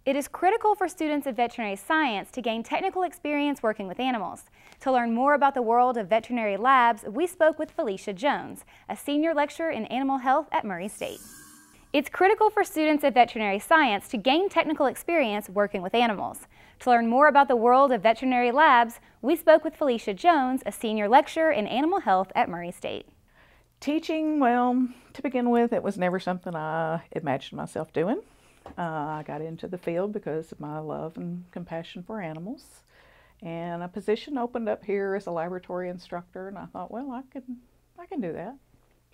It is critical for students of veterinary science to gain technical experience working with animals. To learn more about the world of veterinary labs, we spoke with Felecia Jones, a senior lecturer in animal health at Murray State. It's critical for students of veterinary science to gain technical experience working with animals. To learn more about the world of veterinary labs, we spoke with Felecia Jones, a senior lecturer in animal health at Murray State. Teaching, well, to begin with, it was never something I imagined myself doing. I got into the field because of my love and compassion for animals, and a position opened up here as a laboratory instructor, and I thought, well, I can do that.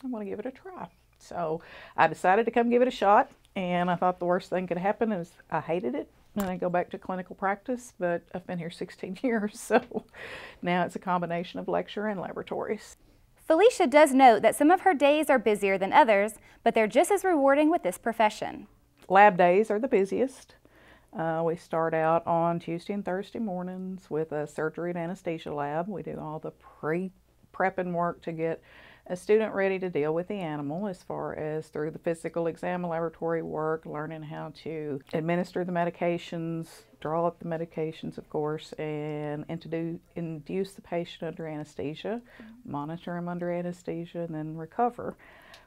I'm going to give it a try. So I decided to come give it a shot, and I thought the worst thing could happen is I hated it and I go back to clinical practice, but I've been here 16 years, so now it's a combination of lecture and laboratories. Felecia does note that some of her days are busier than others, but they're just as rewarding with this profession. Lab days are the busiest. We start out on Tuesday and Thursday mornings with a surgery and anesthesia lab. We do all the pre-prepping work to get a student ready to deal with the animal, as far as through the physical exam, laboratory work, learning how to administer the medications, draw up the medications, of course, and induce the patient under anesthesia, monitor them under anesthesia, and then recover.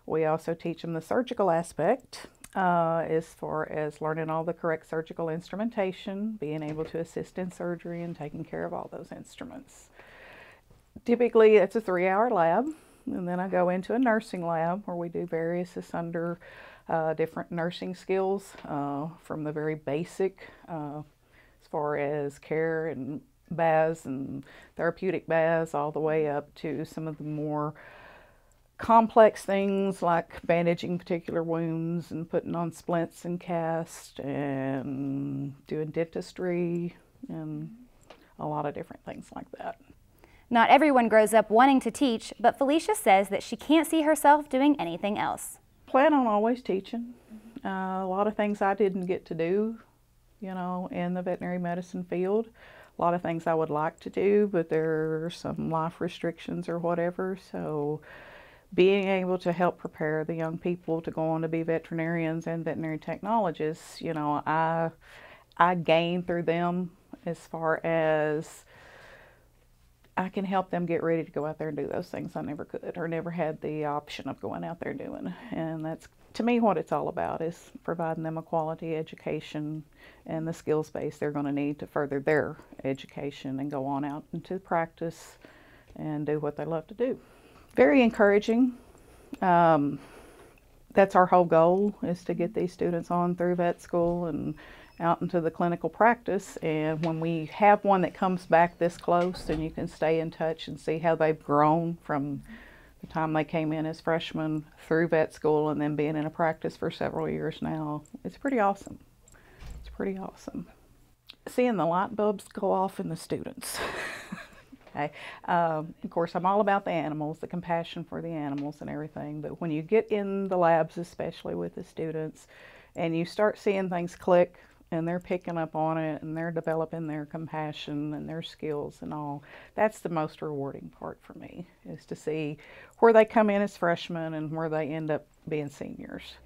We also teach them the surgical aspect, as far as learning all the correct surgical instrumentation, being able to assist in surgery, and taking care of all those instruments. Typically, it's a 3-hour lab. And then I go into a nursing lab where we do various under different nursing skills, from the very basic as far as care and baths and therapeutic baths, all the way up to some of the more complex things like bandaging particular wounds and putting on splints and casts and doing dentistry and a lot of different things like that. Not everyone grows up wanting to teach, but Felecia says that she can't see herself doing anything else. Plan on always teaching. A lot of things I didn't get to do, in the veterinary medicine field. A lot of things I would like to do, but there are some life restrictions or whatever. So being able to help prepare the young people to go on to be veterinarians and veterinary technologists, I gain through them, as far as I can help them get ready to go out there and do those things I never could or never had the option of going out there and doing. And that's, to me, what it's all about, is providing them a quality education and the skills base they're going to need to further their education and go on out into practice and do what they love to do. Very encouraging. That's our whole goal, is to get these students on through vet school and out into the clinical practice. And when we have one that comes back this close, and you can stay in touch and see how they've grown from the time they came in as freshmen through vet school and then being in a practice for several years now, it's pretty awesome. It's pretty awesome. Seeing the light bulbs go off in the students. Okay. Of course, I'm all about the animals, the compassion for the animals and everything, but when you get in the labs, especially with the students, and you start seeing things click, and they're picking up on it, and they're developing their compassion and their skills and all, that's the most rewarding part for me, is to see where they come in as freshmen and where they end up being seniors.